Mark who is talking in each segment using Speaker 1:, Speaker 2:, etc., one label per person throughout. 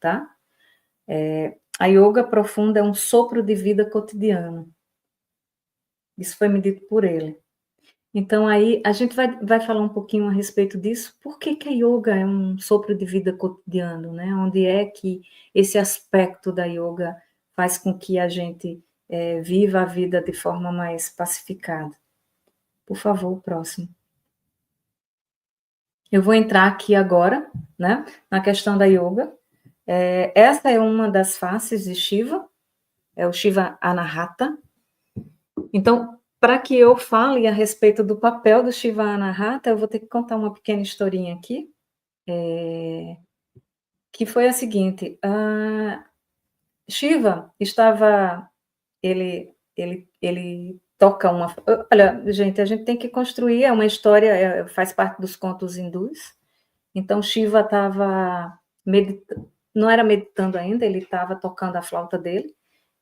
Speaker 1: tá? A yoga profunda é um sopro de vida cotidiano. Isso foi me dito por ele. Então aí a gente vai falar um pouquinho a respeito disso. Por que que a yoga é um sopro de vida cotidiano, né? Onde é que esse aspecto da yoga faz com que a gente viva a vida de forma mais pacificada? Por favor, o próximo. Eu vou entrar aqui agora, né, na questão da yoga. Essa é uma das faces de Shiva, é o Shiva Anahata. Então, para que eu fale a respeito do papel do Shiva Anahata, eu vou ter que contar uma pequena historinha aqui, que foi a seguinte: Shiva estava, ele toca uma. Olha, gente, a gente tem que construir, é uma história, faz parte dos contos hindus. Então, Shiva estava não era meditando ainda, ele estava tocando a flauta dele,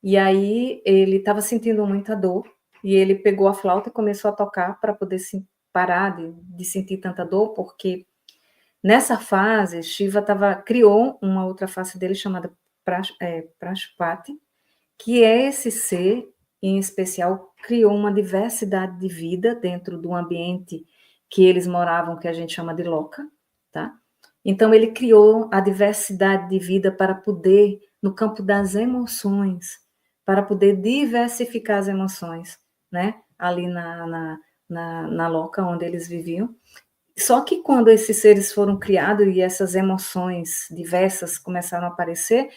Speaker 1: e aí ele estava sentindo muita dor, e ele pegou a flauta e começou a tocar para poder parar de sentir tanta dor, porque nessa fase, Shiva criou uma outra face dele chamada Prashpati, que é esse ser, em especial, criou uma diversidade de vida dentro do ambiente que eles moravam, que a gente chama de Loka, tá? Então, ele criou a diversidade de vida para poder, no campo das emoções, para poder diversificar as emoções, né? Ali na Loka, onde eles viviam. Só que quando esses seres foram criados e essas emoções diversas começaram a aparecer,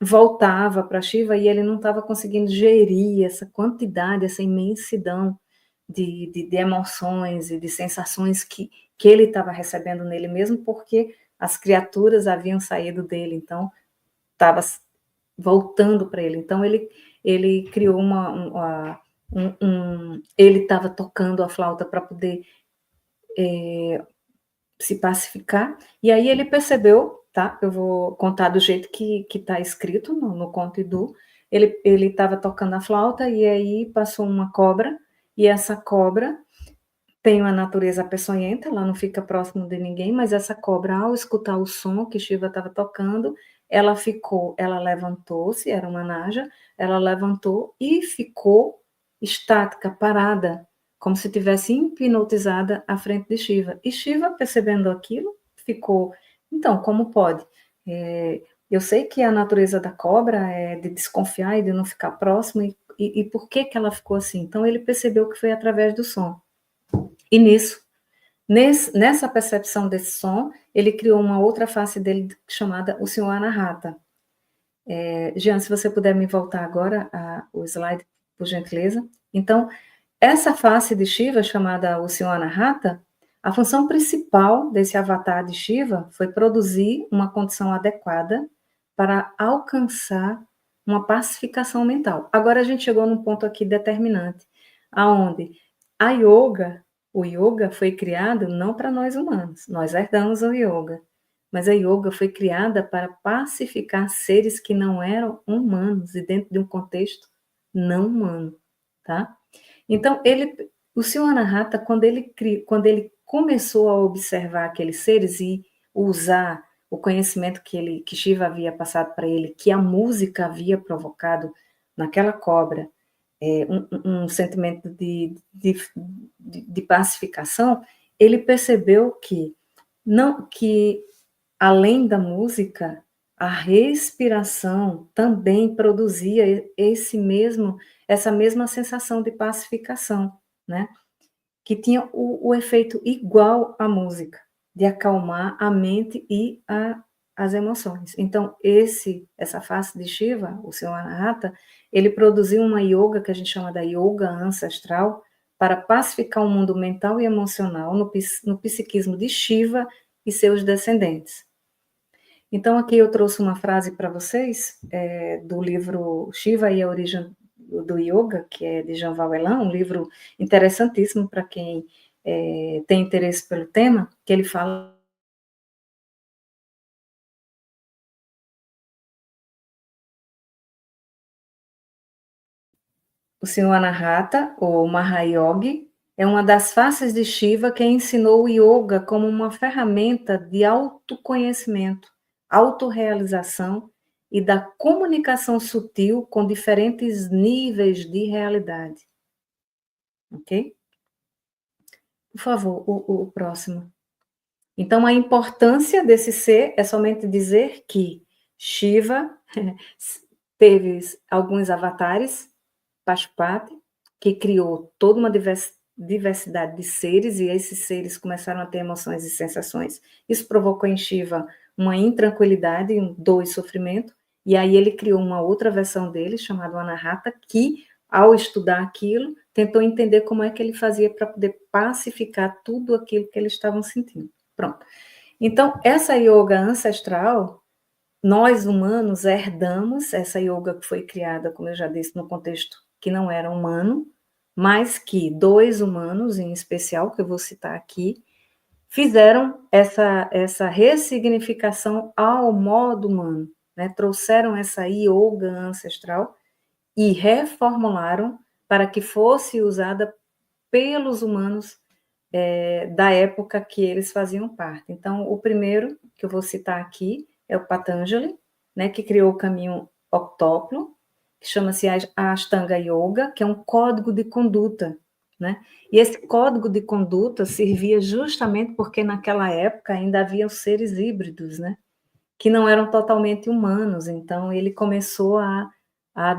Speaker 1: voltava para Shiva e ele não estava conseguindo gerir essa quantidade, essa imensidão de emoções e de sensações que ele estava recebendo nele mesmo, porque as criaturas haviam saído dele, então estava voltando para ele. Então ele criou ele estava tocando a flauta para poder se pacificar, e aí ele percebeu, tá? Eu vou contar do jeito que está escrito no conto hindu. Ele estava tocando a flauta e aí passou uma cobra, e essa cobra tem uma natureza peçonhenta, ela não fica próximo de ninguém, mas essa cobra, ao escutar o som que Shiva estava tocando, ela levantou-se, era uma naja, ela levantou e ficou estática, parada, como se tivesse hipnotizada à frente de Shiva. E Shiva, percebendo aquilo, ficou, então, como pode? Eu sei que a natureza da cobra é de desconfiar e de não ficar próximo, e por que que ela ficou assim? Então, ele percebeu que foi através do som. E nessa percepção desse som, ele criou uma outra face dele chamada o Senhor Anahata. Jean, se você puder me voltar agora o slide, por gentileza. Então, essa face de Shiva, chamada o Senhor Anahata, a função principal desse avatar de Shiva foi produzir uma condição adequada para alcançar uma pacificação mental. Agora a gente chegou num ponto aqui determinante, aonde o yoga foi criado não para nós humanos, nós herdamos o yoga, mas a yoga foi criada para pacificar seres que não eram humanos e dentro de um contexto não humano, tá? Então, o Senhor Anahata, quando ele começou a observar aqueles seres e usar o conhecimento que Shiva havia passado para ele, que a música havia provocado naquela cobra, um sentimento de pacificação, ele percebeu que além da música, a respiração também produzia essa mesma sensação de pacificação, né? Que tinha o efeito igual à música, de acalmar a mente e as emoções. Então, essa face de Shiva, o Senhor Anahata, ele produziu uma yoga que a gente chama da yoga ancestral para pacificar o mundo mental e emocional no psiquismo de Shiva e seus descendentes. Então, aqui eu trouxe uma frase para vocês, do livro Shiva e a Origem do Yoga, que é de Jean Valjean, um livro interessantíssimo para quem tem interesse pelo tema, que ele fala o Senhor Anahata, ou Mahayogi, é uma das faces de Shiva que ensinou o yoga como uma ferramenta de autoconhecimento, autorrealização e da comunicação sutil com diferentes níveis de realidade. Ok? Por favor, o próximo. Então, a importância desse ser é somente dizer que Shiva teve alguns avatares, Pashupati, que criou toda uma diversidade de seres, e esses seres começaram a ter emoções e sensações. Isso provocou em Shiva uma intranquilidade, um dor e sofrimento, e aí ele criou uma outra versão dele, chamada Anahata, que, ao estudar aquilo, tentou entender como é que ele fazia para poder pacificar tudo aquilo que eles estavam sentindo. Pronto. Então, essa yoga ancestral, nós humanos herdamos essa yoga que foi criada, como eu já disse, no contexto que não era humano, mas que dois humanos, em especial, que eu vou citar aqui, fizeram essa ressignificação ao modo humano, né? Trouxeram essa yoga ancestral e reformularam para que fosse usada pelos humanos da época que eles faziam parte. Então, o primeiro que eu vou citar aqui é o Patanjali, né, que criou o caminho octuplo, que chama-se Ashtanga Yoga, que é um código de conduta, né? E esse código de conduta servia justamente porque naquela época ainda havia os seres híbridos, né? Que não eram totalmente humanos. Então, ele começou a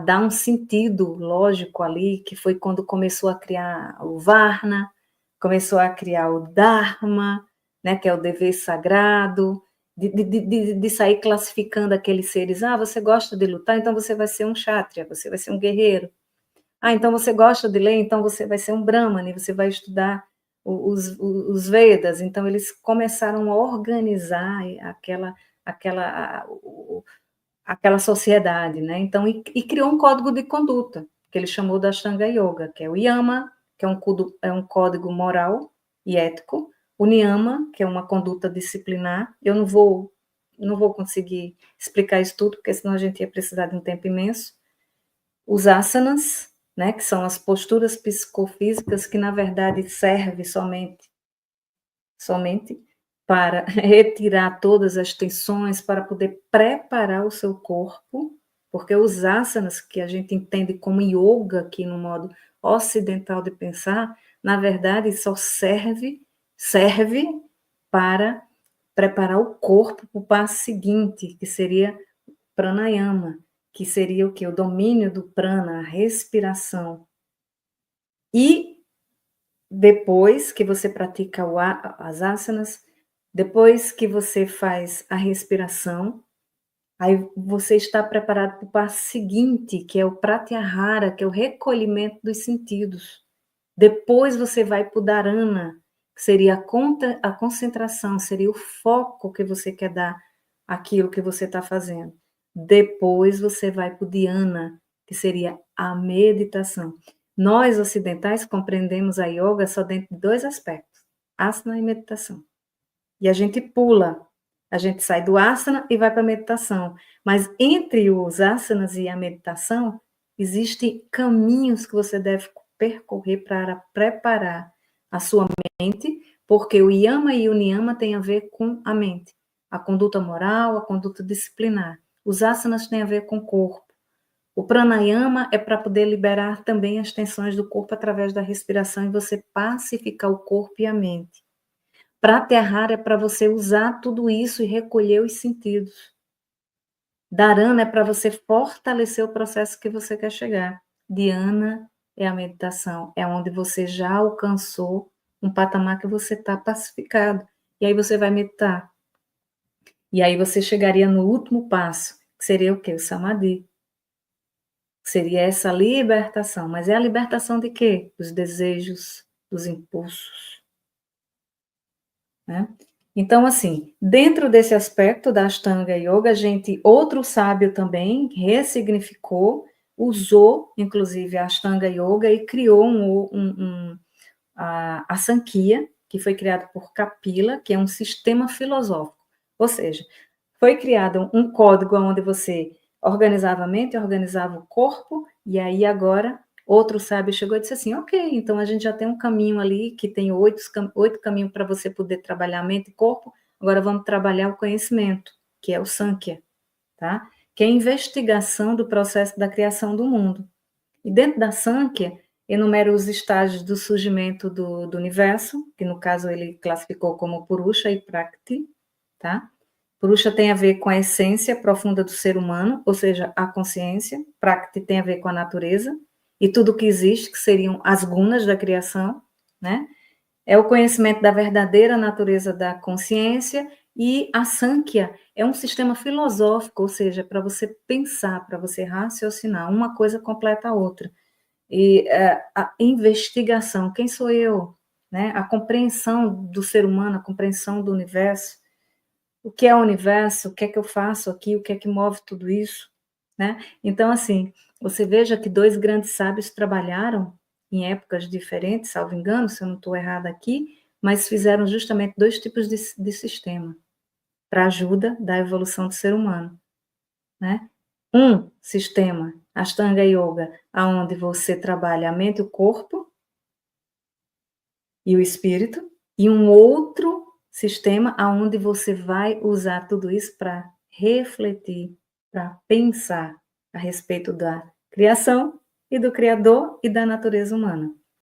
Speaker 1: dar um sentido lógico ali, que foi quando começou a criar o Varna, começou a criar o Dharma, né, que é o dever sagrado, de sair classificando aqueles seres. Ah, você gosta de lutar, então você vai ser um kshatriya, você vai ser um guerreiro. Ah, então você gosta de ler, então você vai ser um brahmane, você vai estudar os Vedas. Então eles começaram a organizar aquela sociedade, né? Então, e criou um código de conduta, que ele chamou da Ashtanga Yoga, que é o Yama, que é um código moral e ético, o Niyama, que é uma conduta disciplinar. Eu não vou conseguir explicar isso tudo, porque senão a gente ia precisar de um tempo imenso. Os asanas, né, que são as posturas psicofísicas que, na verdade, servem somente para retirar todas as tensões, para poder preparar o seu corpo, porque os asanas, que a gente entende como yoga aqui no modo ocidental de pensar, na verdade só serve para preparar o corpo para o passo seguinte, que seria pranayama, que seria o que? O domínio do prana, a respiração. E depois que você pratica as asanas, depois que você faz a respiração, aí você está preparado para o passo seguinte, que é o pratyahara, que é o recolhimento dos sentidos. Depois você vai para o dharana, que seria a concentração, seria o foco que você quer dar àquilo que você está fazendo. Depois você vai para o dhyana, que seria a meditação. Nós, ocidentais, compreendemos a yoga só dentro de dois aspectos, asana e meditação. E a gente pula, a gente sai do asana e vai para a meditação. Mas entre os asanas e a meditação, existem caminhos que você deve percorrer para preparar a sua mente, porque o yama e o niyama têm a ver com a mente. A conduta moral, a conduta disciplinar. Os asanas têm a ver com o corpo. O pranayama é para poder liberar também as tensões do corpo através da respiração e você pacificar o corpo e a mente. Pratyahara é para você usar tudo isso e recolher os sentidos. Dharana é para você fortalecer o processo que você quer chegar. Dhyana é a meditação, é onde você já alcançou um patamar que você está pacificado. E aí você vai meditar. E aí você chegaria no último passo, que seria o quê? O samadhi. Seria essa libertação. Mas é a libertação de quê? Dos desejos, dos impulsos. Né? Então, assim, dentro desse aspecto da Ashtanga Yoga, outro sábio também ressignificou, usou, inclusive, a Ashtanga Yoga e criou a Sankhya, que foi criado por Kapila, que é um sistema filosófico. Ou seja, foi criado um código onde você organizava a mente, organizava o corpo, e aí agora outro sábio chegou e disse assim, ok, então a gente já tem um caminho ali, que tem 8 caminhos para você poder trabalhar mente e corpo, agora vamos trabalhar o conhecimento, que é o Sankhya, tá? Que é a investigação do processo da criação do mundo. E dentro da Sankhya, enumera os estágios do surgimento do universo, que no caso ele classificou como Purusha e Prakriti, tá? Purusha tem a ver com a essência profunda do ser humano, ou seja, a consciência. Prakriti tem a ver com a natureza e tudo que existe, que seriam as gunas da criação, né? É o conhecimento da verdadeira natureza da consciência, e a Sankhya é um sistema filosófico, ou seja, para você pensar, para você raciocinar, uma coisa completa a outra. E a investigação, quem sou eu? Né? A compreensão do ser humano, a compreensão do universo, o que é o universo, o que é que eu faço aqui, o que é que move tudo isso, né? Então, assim, você veja que dois grandes sábios trabalharam em épocas diferentes, salvo engano, se eu não estou errada aqui, mas fizeram justamente dois tipos de sistema para ajuda da evolução do ser humano, né? Um sistema, Ashtanga Yoga, aonde você trabalha a mente, o corpo e o espírito, e um outro sistema aonde você vai usar tudo isso para refletir, para pensar a respeito da criação e do Criador e da natureza humana.